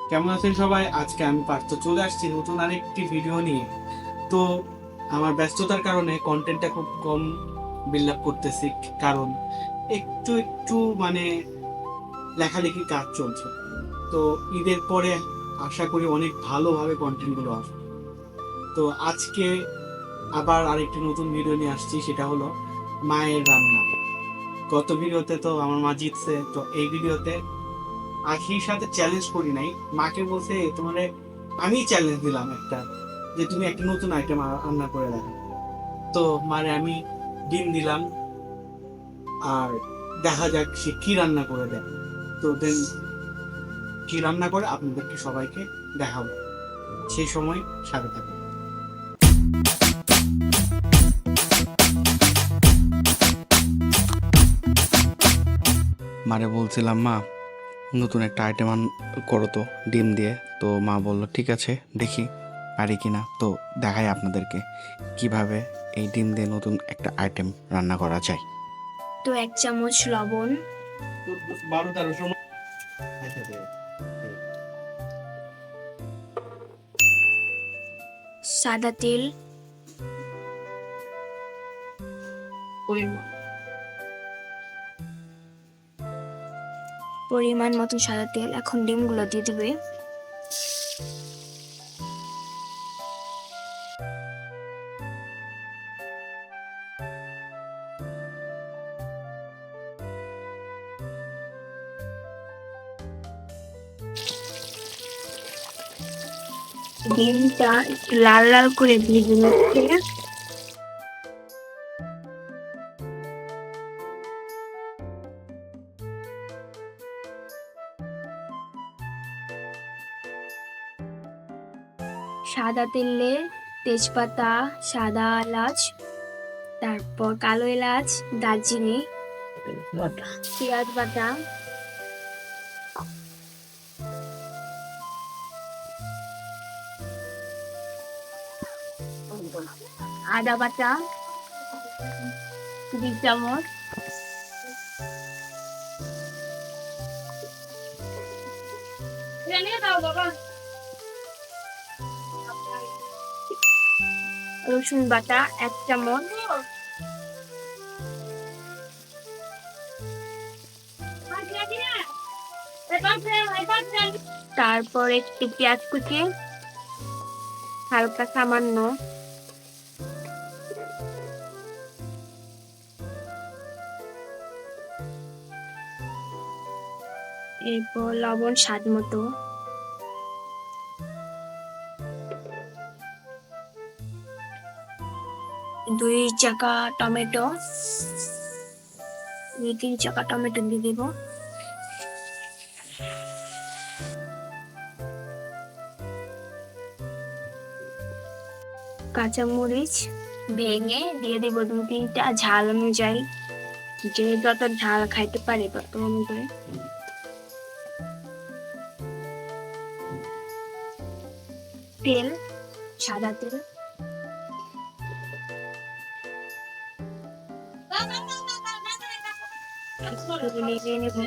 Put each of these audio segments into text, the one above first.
কেমন আছেন সবাই? আজকে আমি পার্থ চলে আসছি নতুন আরেকটি ভিডিও নিয়ে। তো আমার ব্যস্ততার কারণে কন্টেন্টটা খুব কম বিল্ড আপ করতেছি, কারণ একটু একটু মানে লেখালেখির কাজ চলছে। তো ঈদের পরে আশা করি অনেক ভালোভাবে কন্টেন্টগুলো আসবে। তো আজকে আবার আরেকটি নতুন ভিডিও নিয়ে আসছি, সেটা হলো মায়ের রান্না। গত ভিডিওতে তো আমার মা জিতছে, তো এই ভিডিওতে আখির সাথে চ্যালেঞ্জ করি নাই, মাকে বলছে তোমারে আমি চ্যালেঞ্জ দিলাম একটা, যে তুমি একটা নতুন আইটেম রান্না করে দেখো। তো মারে আমি ডিম দিলাম, আর দেখা যাক সে কি রান্না করে দেয়। তো দেন কি রান্না করে আপনাদেরকে সবাইকে দেখাবো, সেই সময় সাথে থাকুন। মারে বলছিলাম, মা নতুন একটা আইটেম করো তো ডিম দিয়ে। তো মা বললো ঠিক আছে, দেখি পারি কিনা। তো দেখাই আপনাদেরকে কিভাবে এই ডিম দিয়ে নতুন একটা আইটেম রান্না করা যায়। তো 1 চামচ লবণ, 12-13 সময় সাদা তেল পরিমাণ মতো সাদা তেল। এখন ডিমগুলো দিয়ে দিবে। ডিমটা একটু লাল লাল করে ভেজে নিচ্ছে। সাদা তেলে তেজপাতা, সাদা এলাচ, তারপর কালো এলাচ, দারচিনি, পেঁয়াজ বাটা, আদা বাটা 2 চামচ, রসুন বাটা 1 চামচ, তারপর একটু পেঁয়াজ কুচি হালকা সামান্য, এরপর লবণ স্বাদ মতো, দুই চাকা টমেটো, 2-3 চাকা টমেটো দিয়ে দেব। কাঁচামরিচ ভেঙে দিয়ে দেব 2-3টা, ঝাল অনুযায়ী, যে যত ঝাল খাইতে পারে তত অনুযায়ী। তেল, সাদা তেল, একটু নেড়ে নেব।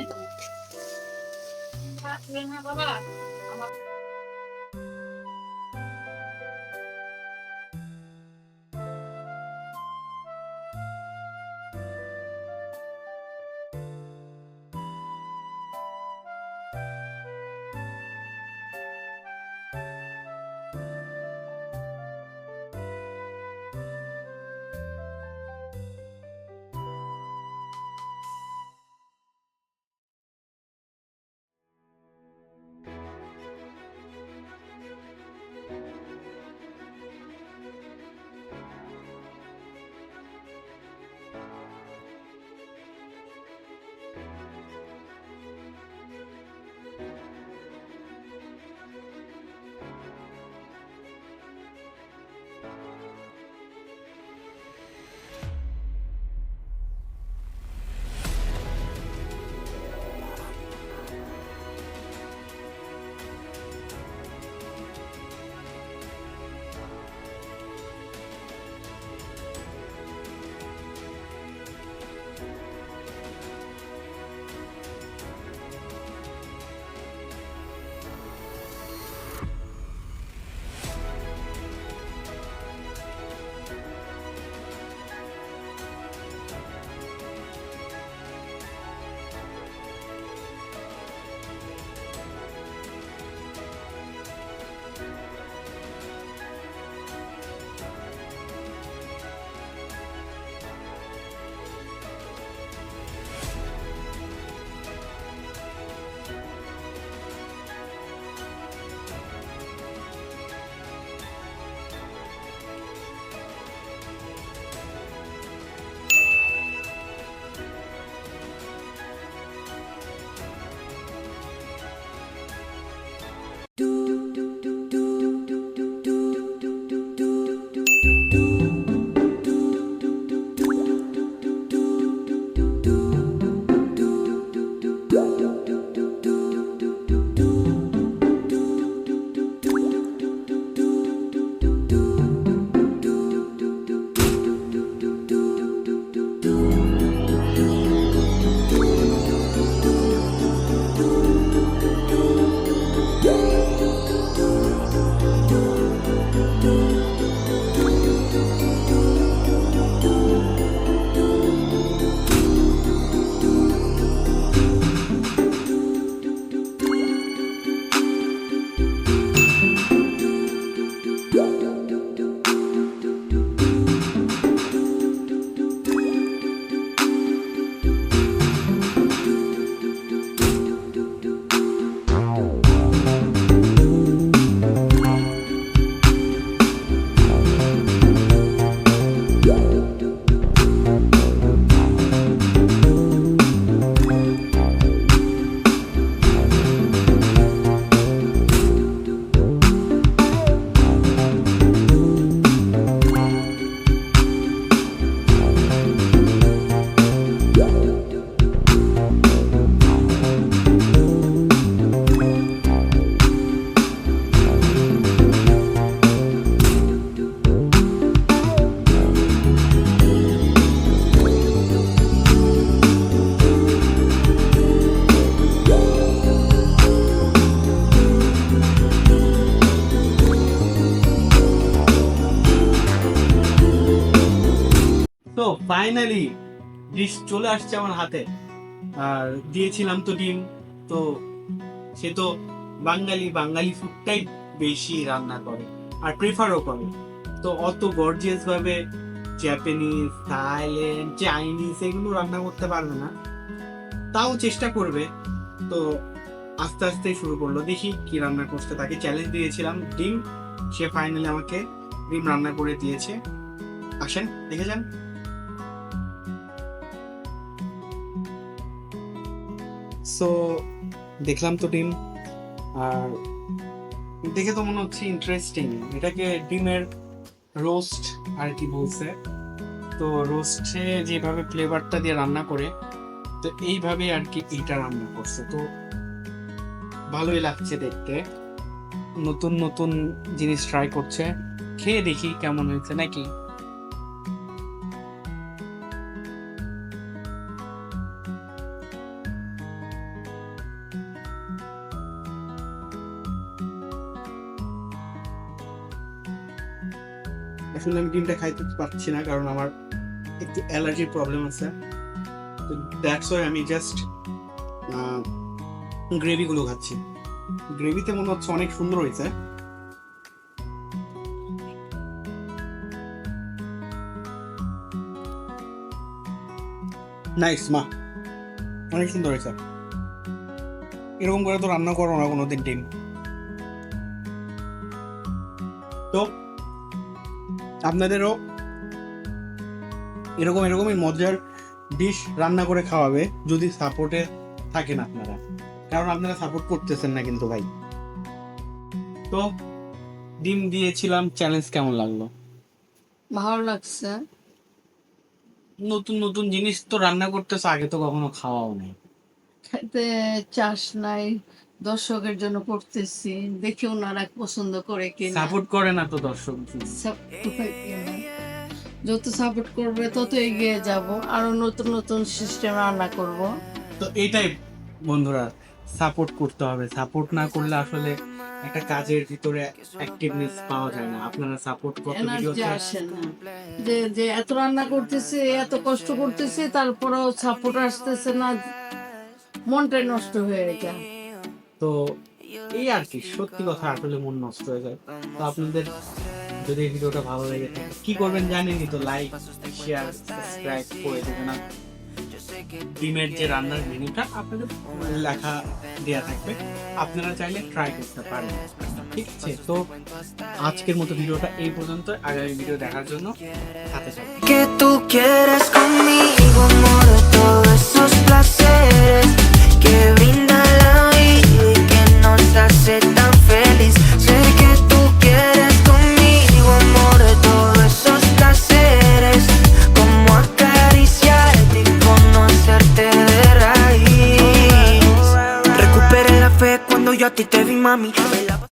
ফাইনালি ডিশ চলে আসছে আমার হাতে। আর দিয়েছিলাম তো ডিম, তো সে তো বাঙালি ফুডটাই বেশি রান্না করে আর প্রেফারও করে। তো অত গর্জিয়াস ভাবে জাপানিজ, থাইল্যান্ড, চাইনিজ এগুলো রান্না করতে পারবে না, তাও চেষ্টা করবে। তো আস্তে আস্তে শুরু করলো, দেখি কি রান্না করতে। তাকে চ্যালেঞ্জ দিয়েছিলাম ডিম, সে ফাইনালি আমাকে ডিম রান্না করে দিয়েছে। আসেন দেখে যান। সো দেখলাম তো ডিম, আর দেখে তো মনে হচ্ছে ইন্টারেস্টিং। এটাকে ডিমের রোস্ট আর কি বলছে। তো রোস্টে যেভাবে ফ্লেভারটা দিয়ে রান্না করে, তো এইভাবে আর কি এটা রান্না করছে। তো ভালোই লাগছে দেখতে, নতুন নতুন জিনিস ট্রাই করছে। খেয়ে দেখি কেমন হয়েছে নাকি। আসলে আমি ডিমটা খাইতে পারছি না, কারণ আমার একটু অ্যালার্জির প্রবলেম আছে। তো দ্যাটস ওয়াই আমি জাস্ট গ্রেভিগুলো খাচ্ছি। গ্রেভিতে মনে হচ্ছে অনেক সুন্দর হয়েছে। নাইস মা, অনেক সুন্দর হয়েছে। এরকম করে তো রান্না করো না কোনোদিন ডিম। তো আপনাদেরও এরকমই মজার ডিশ রান্না করে খাওয়াবে, যদি সাপোর্টে থাকেন আপনারা, কারণ আপনারা সাপোর্ট করতেছেন না কিন্তু ভাই। তো ডিম দিয়েছিলাম, চ্যালেঞ্জ কেমন লাগলো? ভালো লাগছে। নতুন নতুন জিনিস তো রান্না করতেছে, আগে তো কখনো খাওয়াও নেই। খেতে চাস নাই, দর্শকের জন্য করতেছি, দেখি ওনারা পছন্দ করে কিনা। সাপোর্ট করে না তো দর্শক। যত সাপোর্ট করবে তত এগিয়ে যাব, আরো নতুন নতুন সিস্টেম রান্না করব। তো এইটাই বন্ধুরা, সাপোর্ট করতে হবে। সাপোর্ট না করলে আসলে একটা কাজের ভিতরে অ্যাক্টিভনেস পাওয়া যায় না। আপনারা সাপোর্ট করতে এনার্জি আসে না, যে যে এত রান্না করতেছে, এত কষ্ট করতেছে, তারপরেও সাপোর্ট আসতেছে না, মনটাই নষ্ট হয়ে যায়। তো এই আর কি, সত্যি কথা, আসলে মন নষ্ট হয়ে যায়। তো আপনাদের যদি এই ভিডিওটা ভালো লেগে থাকে কি করবেন জানেনই তো, লাইক, শেয়ার, সাবস্ক্রাইব করে দেবেন। আর ডিমের যে রান্নার মেনুটা আপনাদের লেখা দেয়া থাকবে, আপনারা চাইলে ট্রাই করতে পারেন। ঠিক আছে, তো আজকের মতো ভিডিওটা এই পর্যন্ত। আগামী ভিডিও দেখার জন্য সাথে থাকুন। Que tú quieres conmigo, amor, todos esos placeres que brinda la vida y que nos hace tan feliz. Sé que tú quieres conmigo, amor, todos esos placeres, como acariciarte y conocerte de raíz. Recuperé la fe cuando yo a ti te vi, mami.